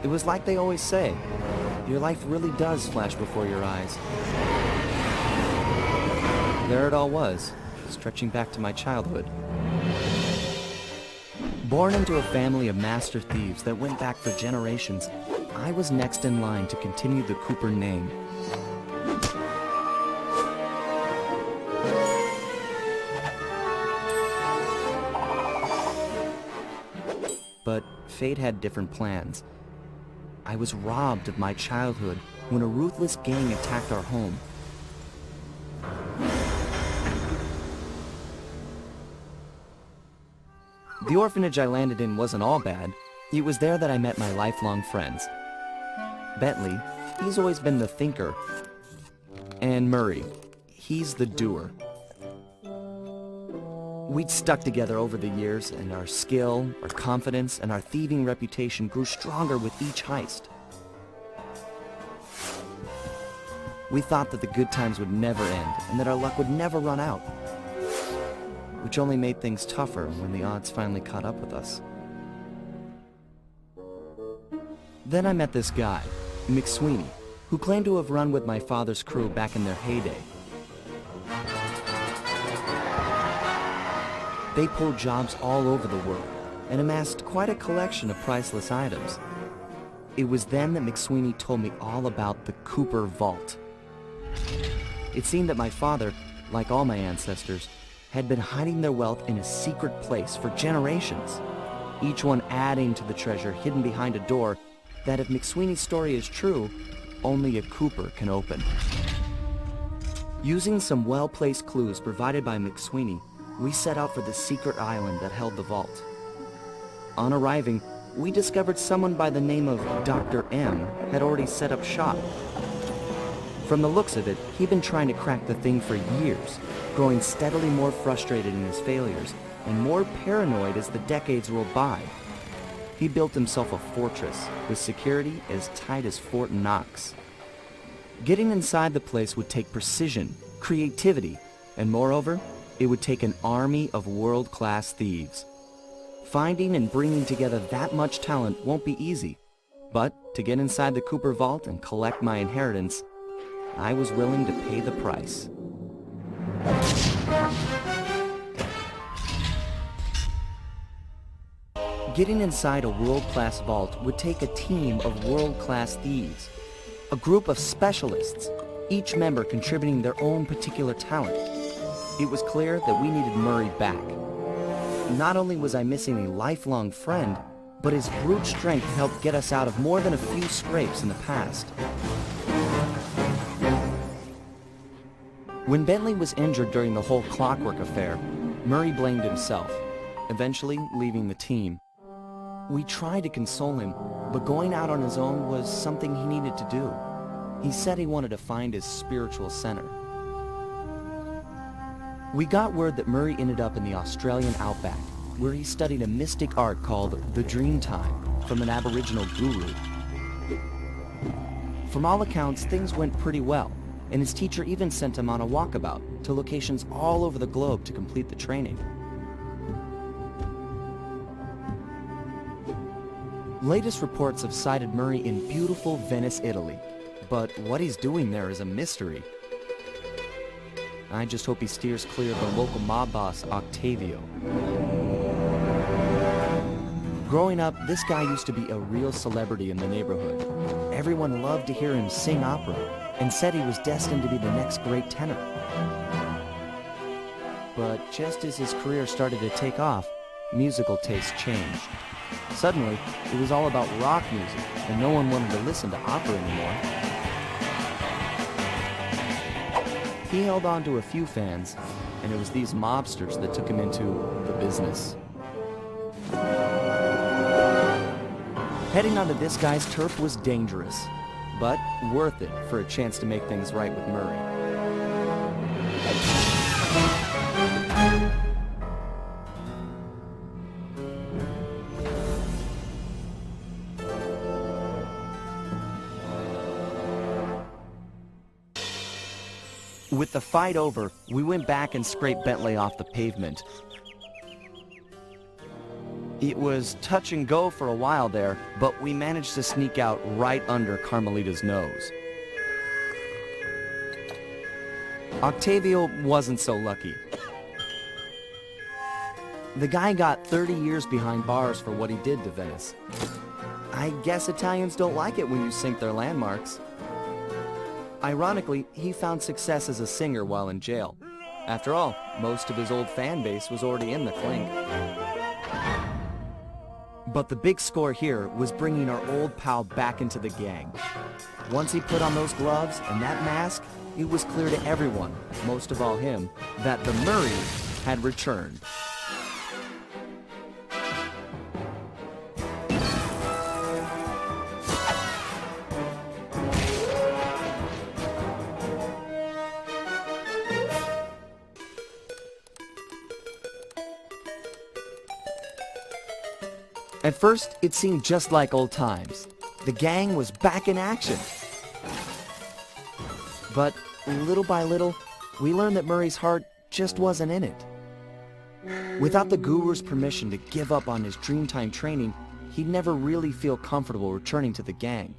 It was like they always say, your life really does flash before your eyes. There it all was, stretching back to my childhood. Born into a family of master thieves that went back for generations, I was next in line to continue the Cooper name. But fate had different plans. I was robbed of my childhood when a ruthless gang attacked our home. The orphanage I landed in wasn't all bad. It was there that I met my lifelong friends. Bentley, he's always been the thinker. And Murray, he's the doer. We'd stuck together over the years, and our skill, our confidence, and our thieving reputation grew stronger with each heist. We thought that the good times would never end, and that our luck would never run out, which only made things tougher when the odds finally caught up with us. Then I met this guy, McSweeney, who claimed to have run with my father's crew back in their heyday. They pulled jobs all over the world and amassed quite a collection of priceless items. It was then that McSweeney told me all about the Cooper Vault. It seemed that my father, like all my ancestors, had been hiding their wealth in a secret place for generations, each one adding to the treasure hidden behind a door that, if McSweeney's story is true, only a Cooper can open. Using some well-placed clues provided by McSweeney, we set out for the secret island that held the vault. On arriving, we discovered someone by the name of Dr. M had already set up shop. From the looks of it, he'd been trying to crack the thing for years, growing steadily more frustrated in his failures and more paranoid as the decades rolled by. He built himself a fortress with security as tight as Fort Knox. Getting inside the place would take precision, creativity, and moreover, it would take an army of world-class thieves. Finding and bringing together that much talent won't be easy, but to get inside the Cooper Vault and collect my inheritance, I was willing to pay the price. Getting inside a world-class vault would take a team of world-class thieves, a group of specialists, each member contributing their own particular talent. It was clear that we needed Murray back. Not only was I missing a lifelong friend, but his brute strength helped get us out of more than a few scrapes in the past. When Bentley was injured during the whole Clockwork affair, Murray blamed himself, eventually leaving the team. We tried to console him, but going out on his own was something he needed to do. He said he wanted to find his spiritual center. We got word that Murray ended up in the Australian outback, where he studied a mystic art called the Dreamtime from an Aboriginal guru. From all accounts, things went pretty well, and his teacher even sent him on a walkabout to locations all over the globe to complete the training. Latest reports have cited Murray in beautiful Venice, Italy, but what he's doing there is a mystery. I just hope he steers clear of the local mob boss, Octavio. Growing up, this guy used to be a real celebrity in the neighborhood. Everyone loved to hear him sing opera and said he was destined to be the next great tenor. But just as his career started to take off, musical tastes changed. Suddenly, it was all about rock music, and no one wanted to listen to opera anymore. He held on to a few fans, and it was these mobsters that took him into the business. Heading onto this guy's turf was dangerous, but worth it for a chance to make things right with Murray. With the fight over, we went back and scraped Bentley off the pavement. It was touch and go for a while there, but we managed to sneak out right under Carmelita's nose. Octavio wasn't so lucky. The guy got 30 years behind bars for what he did to Venice. I guess Italians don't like it when you sink their landmarks. Ironically, he found success as a singer while in jail. After all, most of his old fan base was already in the clink. But the big score here was bringing our old pal back into the gang. Once he put on those gloves and that mask, it was clear to everyone, most of all him, that the Murray had returned. At first, it seemed just like old times. The gang was back in action. But little by little, we learned that Murray's heart just wasn't in it. Without the guru's permission to give up on his Dreamtime training, he'd never really feel comfortable returning to the gang.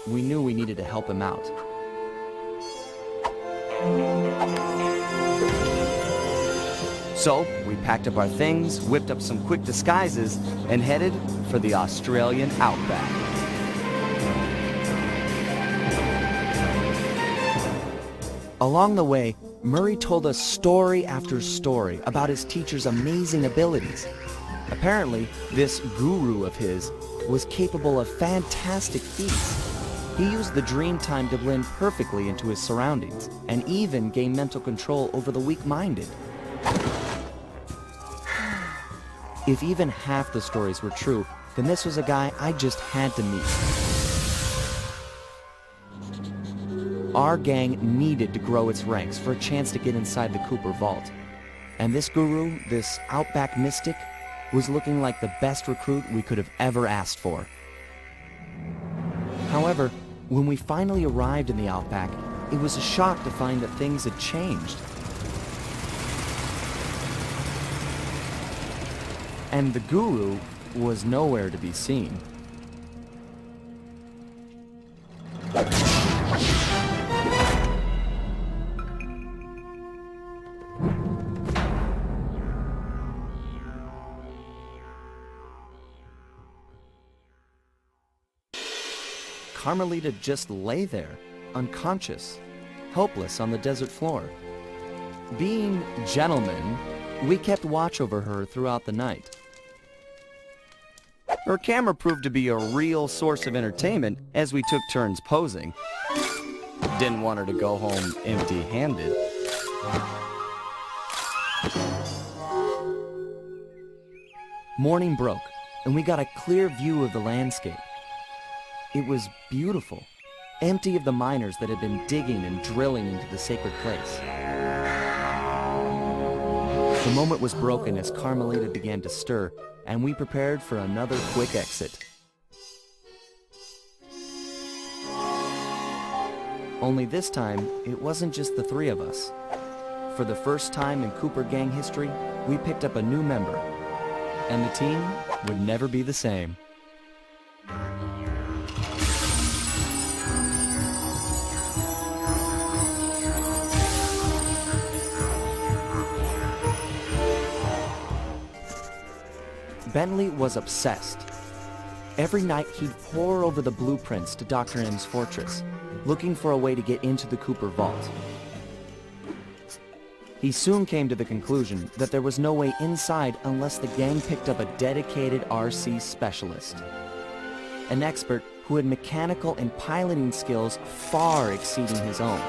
We knew we needed to help him out. So, we packed up our things, whipped up some quick disguises, and headed for the Australian outback. Along the way, Murray told us story after story about his teacher's amazing abilities. Apparently, this guru of his was capable of fantastic feats. He used the Dreamtime to blend perfectly into his surroundings, and even gain mental control over the weak-minded. If even half the stories were true, then this was a guy I just had to meet. Our gang needed to grow its ranks for a chance to get inside the Cooper Vault. And this guru, this outback mystic, was looking like the best recruit we could have ever asked for. However, when we finally arrived in the outback, it was a shock to find that things had changed. And the guru was nowhere to be seen. Carmelita just lay there, unconscious, helpless on the desert floor. Being gentlemen, we kept watch over her throughout the night. Her camera proved to be a real source of entertainment as we took turns posing. Didn't want her to go home empty-handed. Morning broke, and we got a clear view of the landscape. It was beautiful, empty of the miners that had been digging and drilling into the sacred place. The moment was broken as Carmelita began to stir, and we prepared for another quick exit. Only this time, it wasn't just the three of us. For the first time in Cooper gang history, we picked up a new member, and the team would never be the same. Bentley was obsessed. Every night he'd pore over the blueprints to Dr. M's fortress, looking for a way to get into the Cooper Vault. He soon came to the conclusion that there was no way inside unless the gang picked up a dedicated RC specialist, an expert who had mechanical and piloting skills far exceeding his own.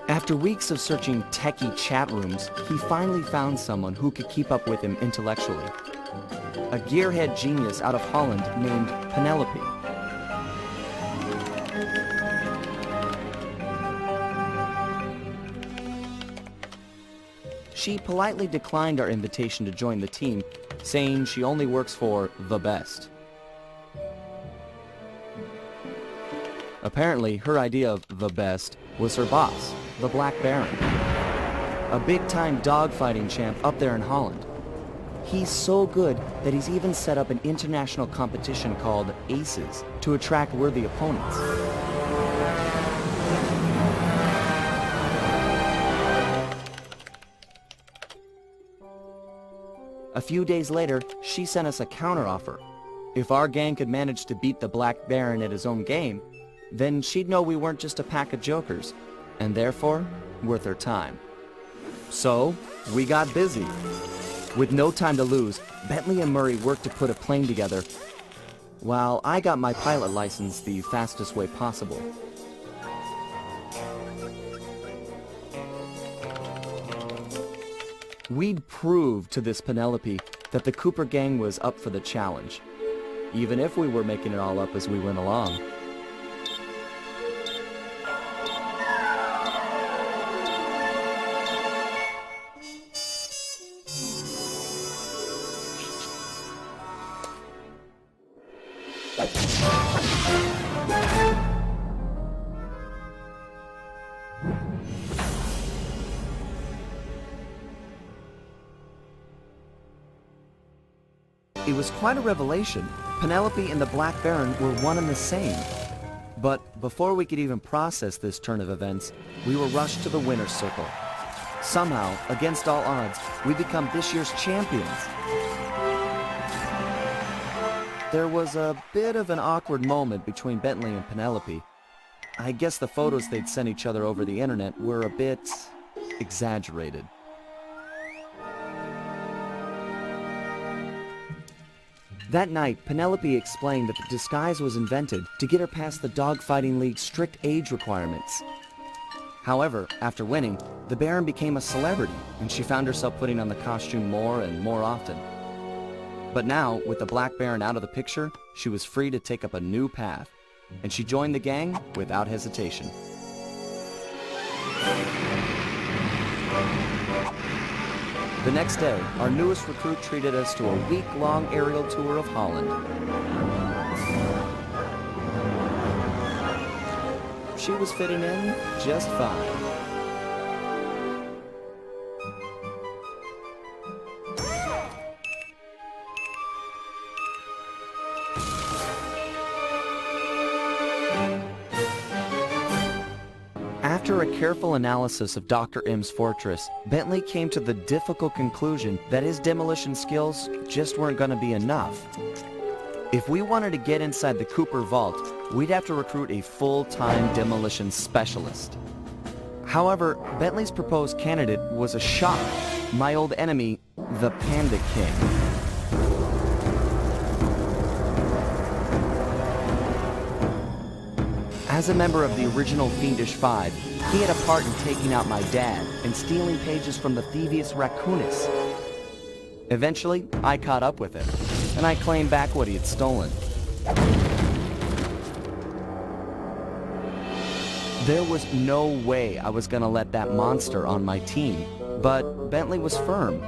After weeks of searching techie chat rooms, he finally found someone who could keep up with him intellectually. A gearhead genius out of Holland named Penelope. She politely declined our invitation to join the team, saying she only works for the best. Apparently, her idea of the best was her boss, the Black Baron, a big-time dogfighting champ up there in Holland. He's so good that he's even set up an international competition called Aces to attract worthy opponents. A few days later, she sent us a counteroffer. If our gang could manage to beat the Black Baron at his own game, then she'd know we weren't just a pack of jokers, and therefore, worth her time. So, we got busy. With no time to lose, Bentley and Murray worked to put a plane together, while I got my pilot license the fastest way possible. We'd proved to this Penelope that the Cooper gang was up for the challenge, even if we were making it all up as we went along. It was quite a revelation. Penelope and the Black Baron were one and the same. But before we could even process this turn of events, we were rushed to the winner's circle. Somehow, against all odds, we become this year's champions. There was a bit of an awkward moment between Bentley and Penelope. I guess the photos they'd sent each other over the internet were a bit exaggerated. That night, Penelope explained that the disguise was invented to get her past the Dogfighting League's strict age requirements. However, after winning, the Baron became a celebrity, and she found herself putting on the costume more and more often. But now, with the Black Baron out of the picture, she was free to take up a new path, and she joined the gang without hesitation. The next day, our newest recruit treated us to a week-long aerial tour of Holland. She was fitting in just fine. After a careful analysis of Dr. M's fortress, Bentley came to the difficult conclusion that his demolition skills just weren't going to be enough. If we wanted to get inside the Cooper vault, we'd have to recruit a full-time demolition specialist. However, Bentley's proposed candidate was a shock. My old enemy, the Panda King. As a member of the original Fiendish Five, he had a part in taking out my dad and stealing pages from the Thieves Raccoonus. Eventually, I caught up with him, and I claimed back what he had stolen. There was no way I was going to let that monster on my team, but Bentley was firm.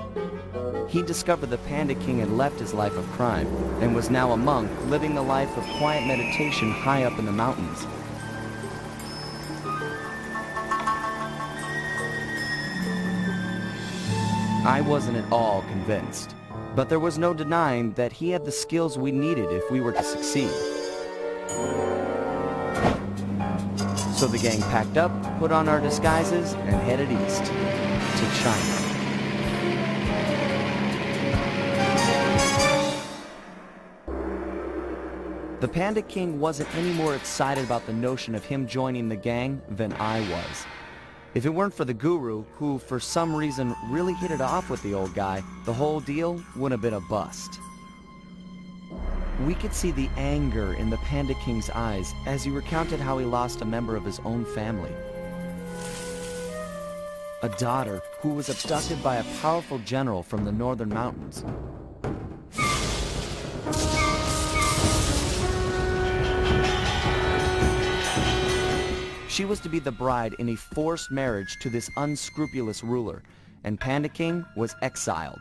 He discovered the Panda King had left his life of crime and was now a monk living the life of quiet meditation high up in the mountains. I wasn't at all convinced, but there was no denying that he had the skills we needed if we were to succeed. So the gang packed up, put on our disguises, and headed east to China. The Panda King wasn't any more excited about the notion of him joining the gang than I was. If it weren't for the guru, who for some reason really hit it off with the old guy, the whole deal would have been a bust. We could see the anger in the Panda King's eyes as he recounted how he lost a member of his own family. A daughter who was abducted by a powerful general from the northern mountains. She was to be the bride in a forced marriage to this unscrupulous ruler, and Panda King was exiled.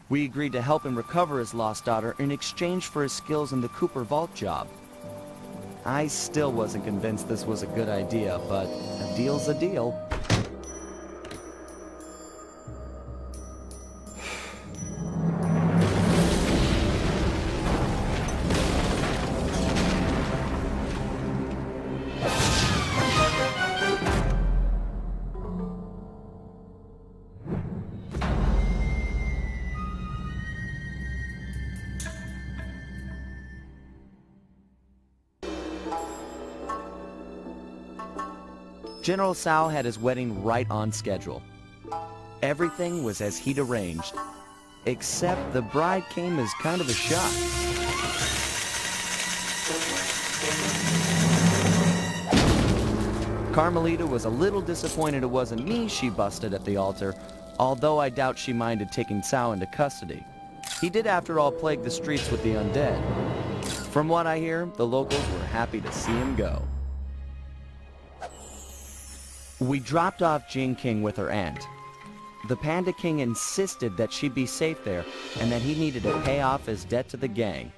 We agreed to help him recover his lost daughter in exchange for his skills in the Cooper Vault job. I still wasn't convinced this was a good idea, but a deal's a deal. General Tsao had his wedding right on schedule. Everything was as he'd arranged, except the bride came as kind of a shock. Carmelita was a little disappointed it wasn't me she busted at the altar, although I doubt she minded taking Tsao into custody. He did, after all, plague the streets with the undead. From what I hear, the locals were happy to see him go. We dropped off Jing King with her aunt. The Panda King insisted that she'd be safe there and that he needed to pay off his debt to the gang.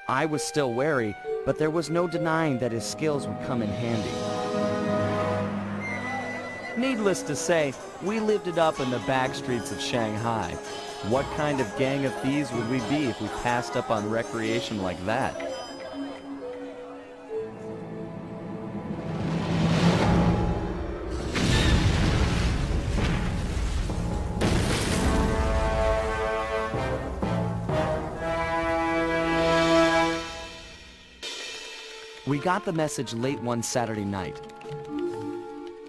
I was still wary, but there was no denying that his skills would come in handy. Needless to say, we lived it up in the back streets of Shanghai. What kind of gang of thieves would we be if we passed up on recreation like that? We got the message late one Saturday night.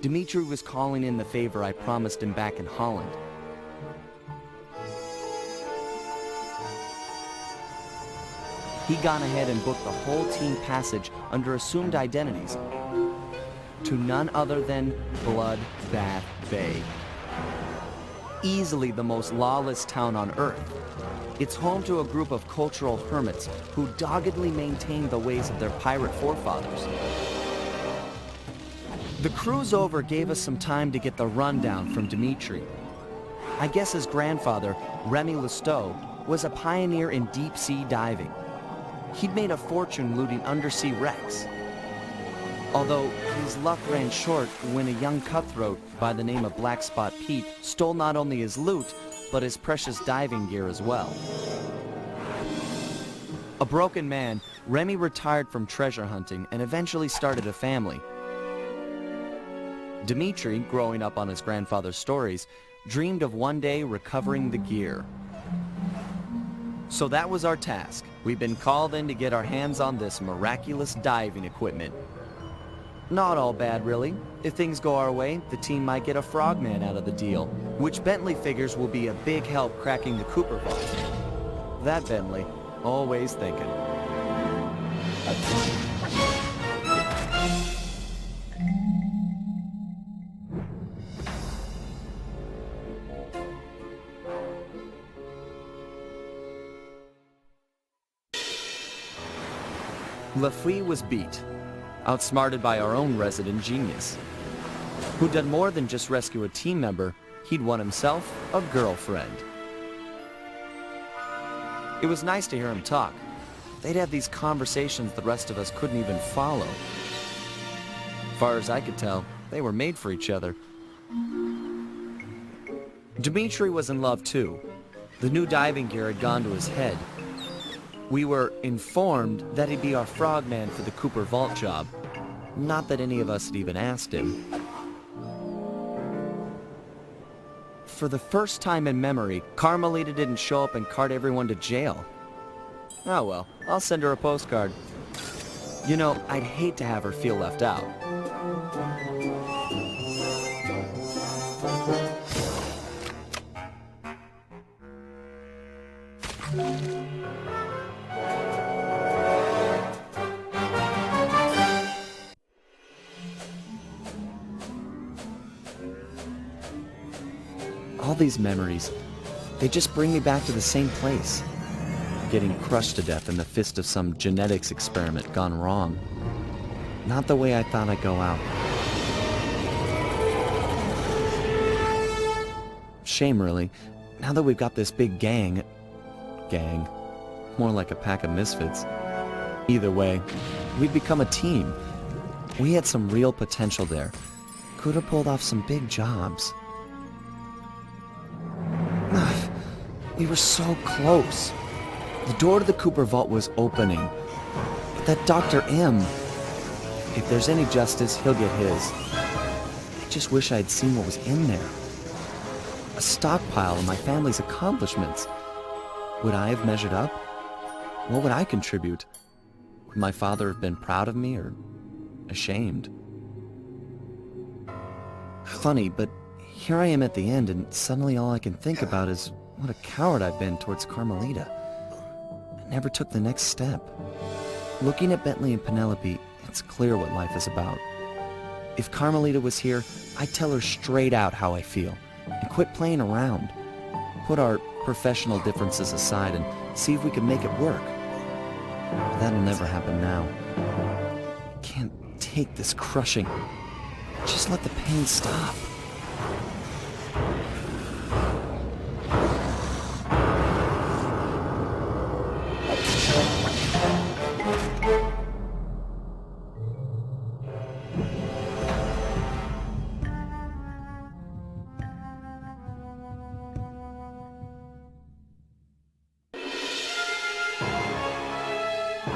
Dmitri was calling in the favor I promised him back in Holland. He'd gone ahead and booked the whole team passage under assumed identities to none other than Blood Bath Bay. Easily the most lawless town on Earth. It's home to a group of cultural hermits who doggedly maintain the ways of their pirate forefathers. The cruise over gave us some time to get the rundown from Dmitri. I guess his grandfather, Remy Lestow, was a pioneer in deep-sea diving. He'd made a fortune looting undersea wrecks. Although his luck ran short when a young cutthroat by the name of Black Spot Pete stole not only his loot, but his precious diving gear as well. A broken man, Remy retired from treasure hunting and eventually started a family. Dmitri, growing up on his grandfather's stories, dreamed of one day recovering the gear. So that was our task. We've been called in to get our hands on this miraculous diving equipment. Not all bad, really. If things go our way, the team might get a frogman out of the deal, which Bentley figures will be a big help cracking the Cooper vault. That Bentley, always thinking. Lafouille was beat, outsmarted by our own resident genius, who'd done more than just rescue a team member. He'd won himself a girlfriend. It was nice to hear him talk. They'd have these conversations the rest of us couldn't even follow. Far as I could tell, they were made for each other. Dmitri was in love too. The new diving gear had gone to his head. We were informed that he'd be our frogman for the Cooper vault job. Not that any of us had even asked him. For the first time in memory, Carmelita didn't show up and cart everyone to jail. Oh well, I'll send her a postcard. You know, I'd hate to have her feel left out. All these memories, they just bring me back to the same place. Getting crushed to death in the fist of some genetics experiment gone wrong. Not the way I thought I'd go out. Shame, really. Now that we've got this big gang, more like a pack of misfits. Either way, We'd become a team. We had some real potential there. Could have pulled off some big jobs. We were so close. The door to the Cooper vault was opening. But that Dr. M, if there's any justice, he'll get his. I just wish I had seen what was in there. A stockpile of my family's accomplishments. Would I have measured up? What would I contribute? Would my father have been proud of me or ashamed? Funny, but here I am at the end, and suddenly all I can think about is what a coward I've been towards Carmelita. I never took the next step. Looking at Bentley and Penelope, it's clear what life is about. If Carmelita was here, I'd tell her straight out how I feel, and quit playing around. Put our professional differences aside and see if we can make it work. But that'll never happen now. I can't take this crushing. Just let the pain stop.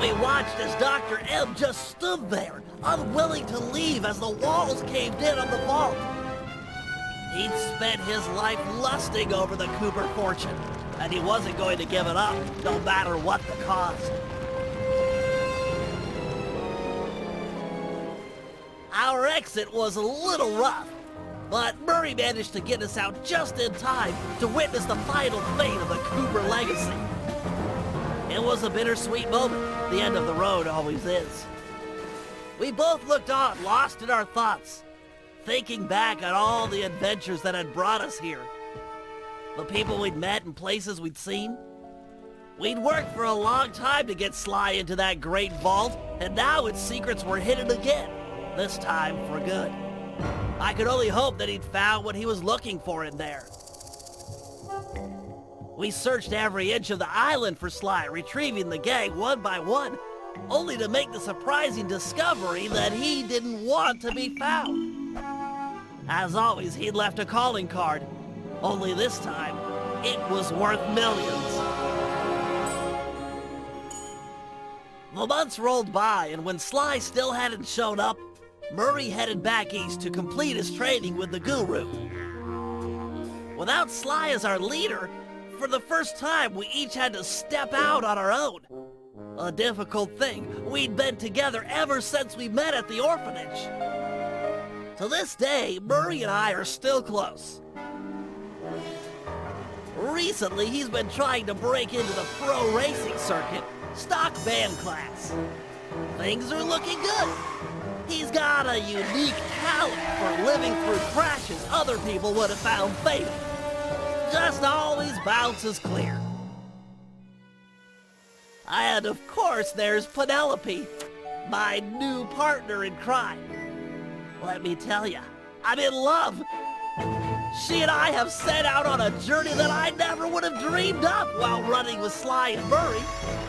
We watched as Dr. M just stood there, unwilling to leave as the walls caved in on the vault. He'd spent his life lusting over the Cooper fortune, and he wasn't going to give it up, no matter what the cost. Our exit was a little rough, but Murray managed to get us out just in time to witness the final fate of the Cooper legacy. It was a bittersweet moment. The end of the road always is. We both looked on, lost in our thoughts, thinking back on all the adventures that had brought us here. The people we'd met and places we'd seen. We'd worked for a long time to get Sly into that great vault, and now its secrets were hidden again, this time for good. I could only hope that he'd found what he was looking for in there. We searched every inch of the island for Sly, retrieving the gang one by one, only to make the surprising discovery that he didn't want to be found. As always, he'd left a calling card, only this time, it was worth millions. The months rolled by, and when Sly still hadn't shown up, Murray headed back east to complete his training with the Guru. Without Sly as our leader, for the first time, we each had to step out on our own. A difficult thing. We'd been together ever since we met at the orphanage. To this day, Murray and I are still close. Recently, he's been trying to break into the pro racing circuit, stock van class. Things are looking good. He's got a unique talent for living through crashes other people would have found fatal. Just always bounces clear. And of course there's Penelope, my new partner in crime. Let me tell you, I'm in love. She and I have set out on a journey that I never would have dreamed of while running with Sly and Murray,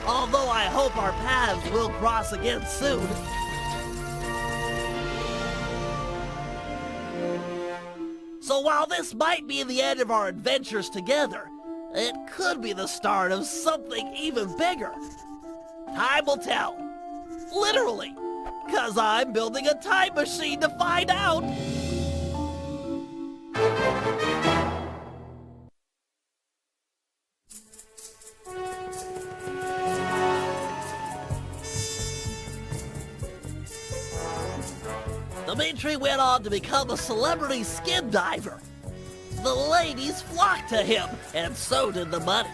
although I hope our paths will cross again soon. So while this might be the end of our adventures together, it could be the start of something even bigger. Time will tell. Literally. 'Cause I'm building a time machine to find out. Dimitri went on to become a celebrity skin diver. The ladies flocked to him, and so did the money.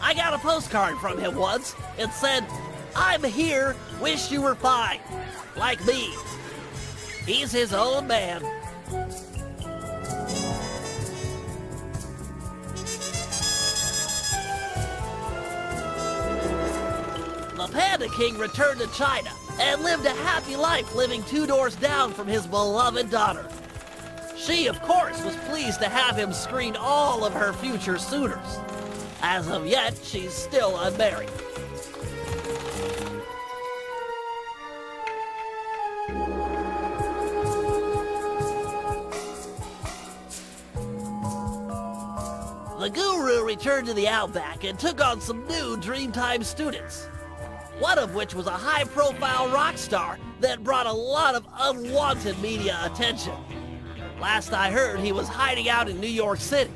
I got a postcard from him once. It said, "I'm here, wish you were fine." Like me. He's his own man. The Panda King returned to China and lived a happy life living 2 doors down from his beloved daughter. She, of course, was pleased to have him screen all of her future suitors. As of yet, she's still unmarried. The guru returned to the Outback and took on some new Dreamtime students. One of which was a high-profile rock star that brought a lot of unwanted media attention. Last I heard, he was hiding out in New York City.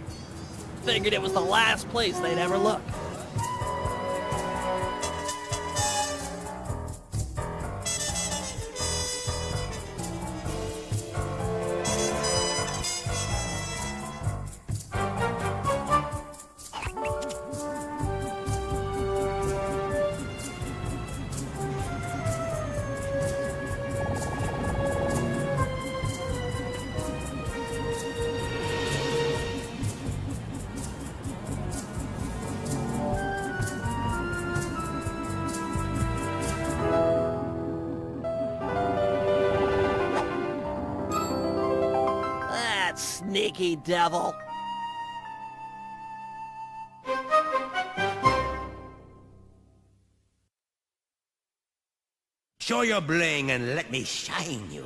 Figured it was the last place they'd ever look. Sneaky devil. Show your bling and let me shine you.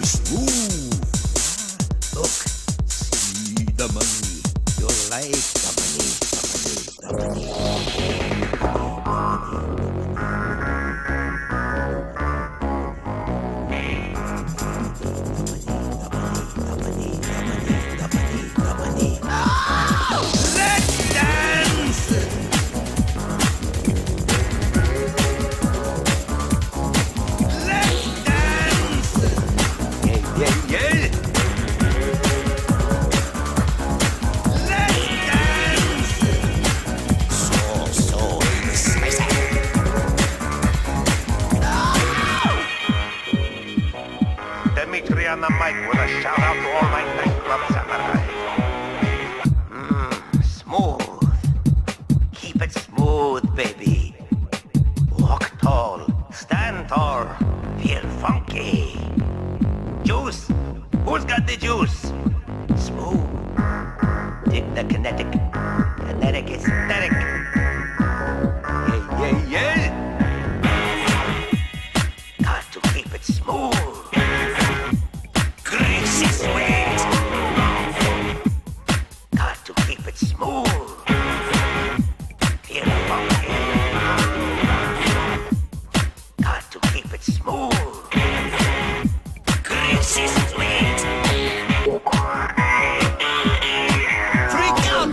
Smooth. Look, see the money. You like the money, the money, the money. Let's dance! Let's dance! Yeah, yeah, yeah! Let's dance! So spicy! Dimitri on the mic with a shout out to all my nightclub samurai. Smooth. Keep it smooth, baby. Walk tall, stand tall, feel funky. Juice? Who's got the juice? Smooth. Dig the kinetic. Kinetic aesthetic. Yeah, yeah, yeah. Got to keep it smooth. Greasy sweet. Got to keep it smooth. Feel funky. Got to keep it smooth. Greasy sweet. Freak out.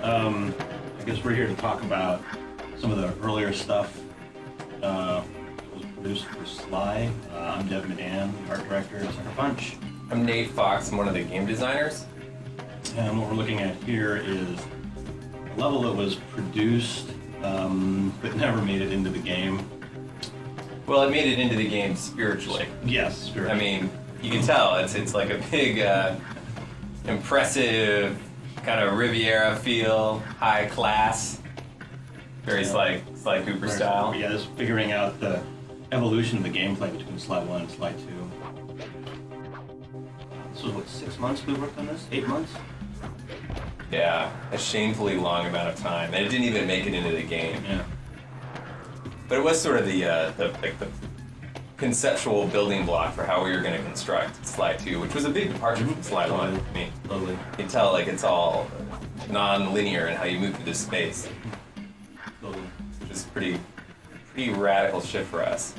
I guess we're here to talk about some of the earlier stuff that was produced for Sly. I'm Dev Madan, the art director at Sucker Punch. I'm Nate Fox, I'm one of the game designers. And what we're looking at here is a level that was produced but never made it into the game. Well, it made it into the game spiritually. Yes, spiritually. I mean, you can tell it's like a big, impressive kind of Riviera feel, high class, very Sly Cooper style. Yeah, just figuring out the evolution of the gameplay between Sly 1 and Sly 2. This was what, 6 months we worked on this? 8 months? Yeah, a shamefully long amount of time, and it didn't even make it into the game. Yeah. But it was sort of the conceptual building block for how we were going to construct Sly 2, which was a big departure from Sly 1. I mean, Totally. you can tell like it's all non-linear in how you move through this space, Totally. which is pretty radical shift for us.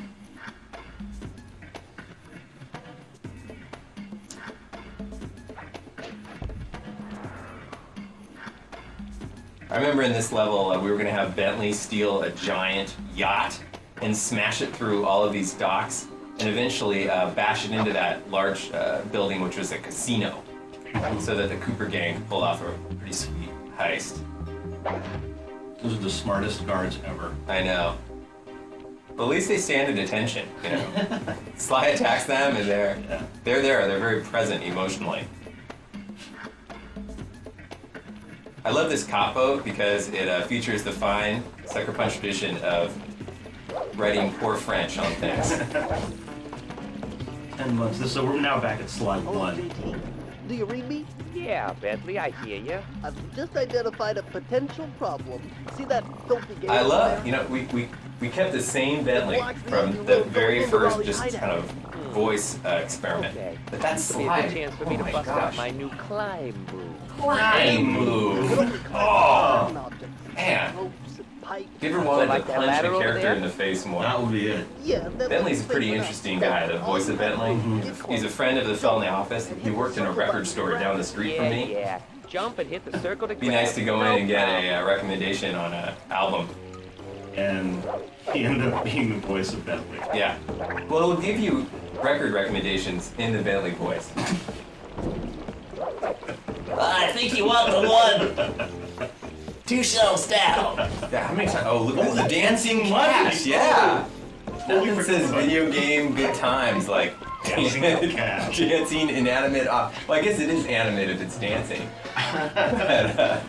I remember in this level, we were going to have Bentley steal a giant yacht and smash it through all of these docks and eventually bash it into that large building, which was a casino, so that the Cooper gang could pull off a pretty sweet heist. Those are the smartest guards ever. I know. But at least they stand at attention, you know. Sly attacks them and they're there, they're very present emotionally. I love this cop boat because it features the fine Sucker Punch tradition of writing poor French on things. 10 months. So we're now back at Sly 1. JT, do you read me? Yeah, Bentley, I hear you. I've just identified a potential problem. See that filthy game I over love, there? you know, we kept the same Bentley from the very first just kind of voice experiment. Okay. But that's It'll be a Sly. good chance for me Oh to my bust out gosh. my new climb move. Climb move. Oh, man. Ropes and pipes. If you ever wanted Like to that punch ladder the over character there? in the face more. That would be it. Yeah, that's Bentley's a what pretty I'm interesting saying. guy, the voice of Bentley. He's a friend of the fellow in the office. He worked in a record store down the street from me. Yeah. Jump and hit the circle to It'd be nice to go in and get a recommendation on an album. And he ended up being the voice of Bentley. Yeah. Well, it'll give you record recommendations in the Bentley voice. I think you want the one 2 shelves down. Yeah, how many times? Oh, look at the dancing cash. Yeah. Nothing says video game good times like Dancing cash. dancing inanimate. Well, I guess it is animate if it's dancing. But,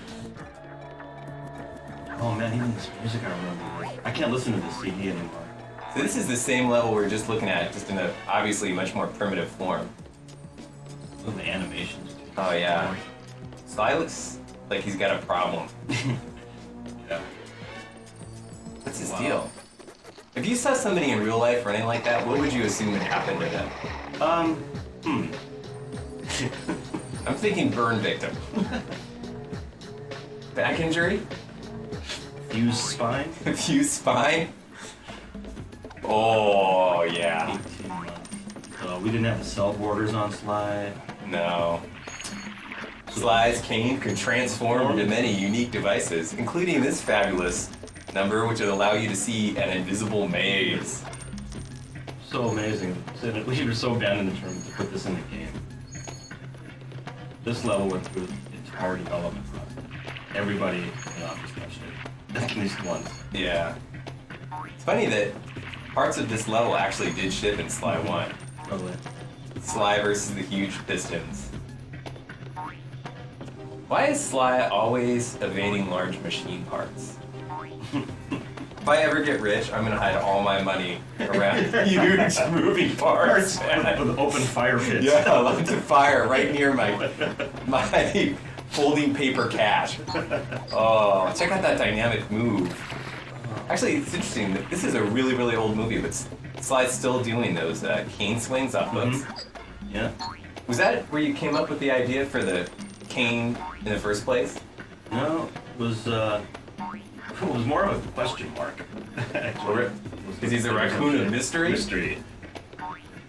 Oh man, even this music I remember. I can't listen to this CD anymore. so this is the same level we're just looking at, just in a obviously much more primitive form. Look at the animations. Oh yeah. Sly looks like he's got a problem. Yeah. What's his Wow. deal? If you saw somebody in real life running like that, what would you assume would happen to them? I'm thinking burn victim. Back injury? Fused spine? Fused spine? Oh, yeah. 18 months. So we didn't have the cell borders on Sly. No. Sly's cane could transform into many unique devices, including this fabulous number, which would allow you to see an invisible maze. So amazing. So we were so abandoned in terms to put this in the game. This level went through the entire development process. Everybody in the office touched it. At least once. Yeah. It's funny that parts of this level actually did ship in Sly 1. Totally. Sly versus the huge pistons. Why is Sly always evading large machine parts? If I ever get rich, I'm gonna hide all my money around huge moving parts. With open fire pits. Yeah, I love to fire right near my folding paper cache. Oh, check out that dynamic move. Actually, it's interesting. This is a really, really old movie, but Sly's still doing those cane swings off books. Yeah. Was that where you came up with the idea for the cane in the first place? No, it was more of a question mark. Actually. Because he's a raccoon of mystery? Mystery.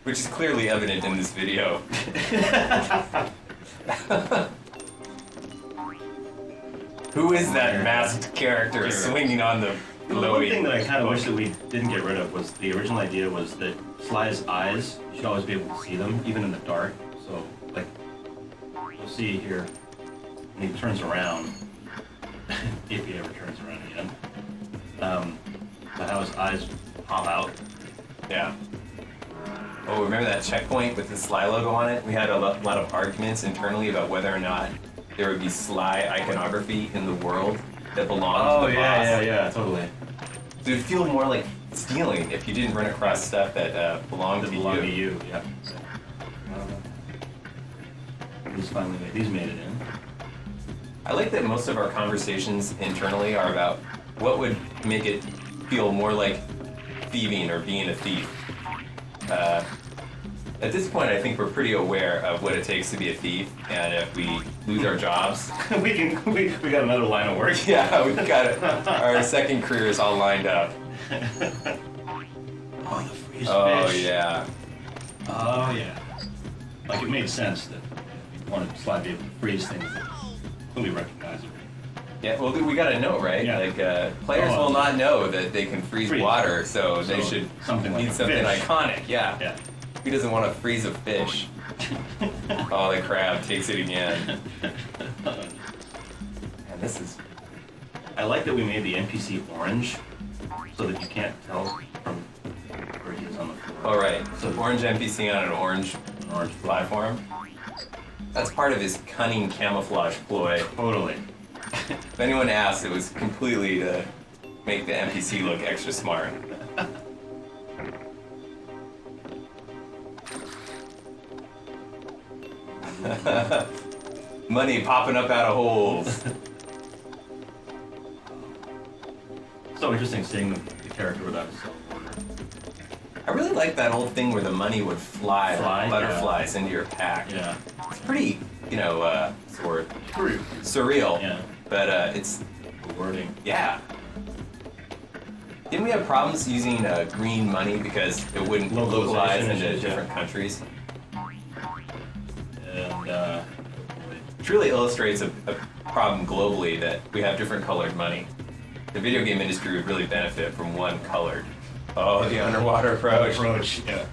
Which is clearly evident in this video. Who is that masked character swinging on the Well, one glowy? thing that I kind of wish that we didn't get rid of was the original idea was that Sly's eyes, you should always be able to see them, even in the dark. So, like, you'll see here, when he turns around, if he ever turns around again, but how his eyes pop out. Yeah. Oh, remember that checkpoint with the Sly logo on it? We had a lot of arguments internally about whether or not there would be Sly iconography in the world that belonged to the boss. yeah, totally. So it would feel more like stealing if you didn't run across stuff that belonged To to belong to you. you, yeah. He's made it in. I like that most of our conversations internally are about what would make it feel more like thieving or being a thief. At this point, I think we're pretty aware of what it takes to be a thief, and if we lose our jobs, we got another line of work. yeah, we've got it. Our second career is all lined up. Oh, the freeze Oh fish. yeah. Oh yeah. Like it made sense that you wanted Sly to be able to freeze things that fully recognizable. Yeah, well, we gotta know, right? Yeah. Like, players will not know that they can freeze water, so they So, should something like need a something fish. iconic. Yeah. Yeah. Who doesn't want to freeze a fish? Oh, the crab takes it again. And this is. I like that we made the NPC orange, so that you can't tell from where he is on the floor. Oh, right. So orange NPC on an orange platform. That's part of his cunning camouflage ploy. Totally. If anyone asked, it was completely to make the NPC look extra smart. Money popping up out of holes. So interesting seeing the character without his cell phone. I really like that old thing where the money would fly like Fly, butterflies into your pack. Yeah. It's pretty, sort of True. surreal. Yeah. But it's, The wording. yeah. Didn't we have problems using green money because it wouldn't localize Localization into issues, yeah. different countries? And Which really illustrates a problem globally that we have different colored money. The video game industry would really benefit from one colored. Oh, the underwater approach. yeah.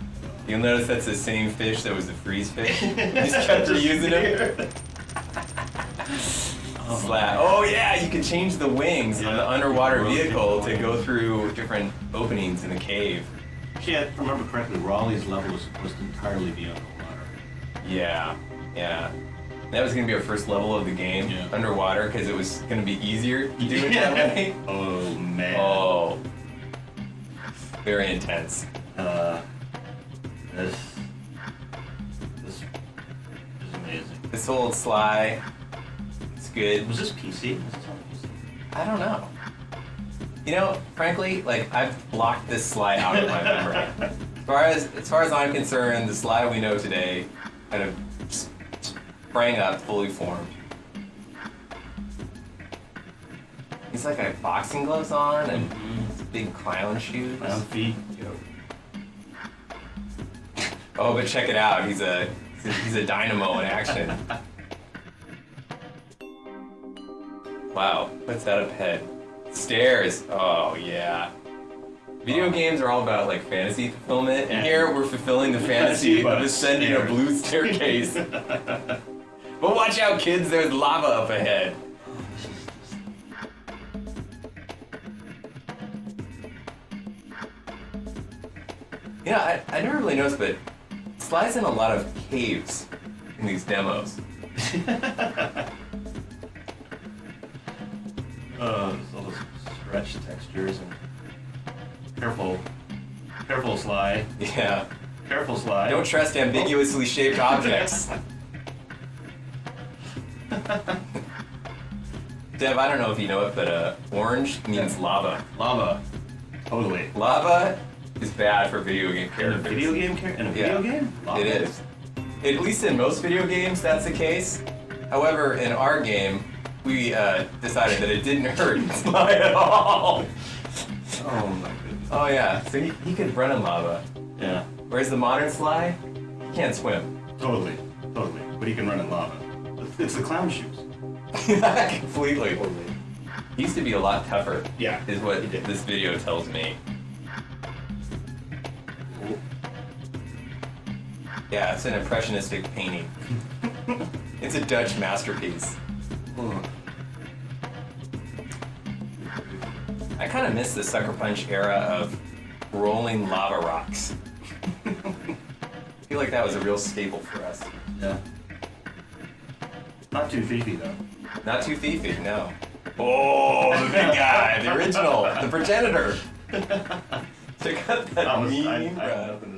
You'll notice that's the same fish that was the freeze fish. You just kept reusing it. Oh yeah, you can change the wings on the underwater vehicle to go through different openings in the cave. Actually, if I remember correctly, Raleigh's level was supposed to entirely be underwater. Yeah, yeah. That was gonna be our first level of the game, Yeah. underwater, because it was gonna be easier to do it that way. Oh man. Oh, very intense. This is amazing. This old Sly, it's good. Was this PC? Was this on PC? I don't know. You know, frankly, like I've blocked this Sly out of my memory. As far as I'm concerned, the Sly we know today kind of sprang up fully formed. He's like got boxing gloves on and big clown shoes. Clown feet. Oh, but check it out. He's a dynamo in action. Wow, what's that up ahead? Stairs. Oh yeah. Video games are all about like fantasy fulfillment, and here we're fulfilling the fantasy of ascending a blue staircase. But watch out, kids! There's lava up ahead. You know, I never really noticed, but Sly's in a lot of caves in these demos. All those stretch textures and careful Sly. Yeah. Careful Sly. Don't trust ambiguously shaped objects. Dev, I don't know if you know it, but orange means lava. Lava. Totally. Lava is bad for video game In a characters. video game? In a video game? Lava. It is. At least in most video games, that's the case. However, in our game, we decided that it didn't hurt Sly at all. Oh my goodness. Oh yeah, so he could run in lava. Yeah. Whereas the modern Sly, he can't swim. Totally. But he can run in lava. It's the clown shoes. Completely. Totally. He used to be a lot tougher. Yeah, Is what he did. this video tells me. Yeah, it's an impressionistic painting. It's a Dutch masterpiece. I kind of miss the Sucker Punch era of rolling lava rocks. I feel like that was a real staple for us. Yeah. Not too fiefy though. Not too thiefy, no. Oh, the big guy, the original, the progenitor. Check out that I mean had run. nothing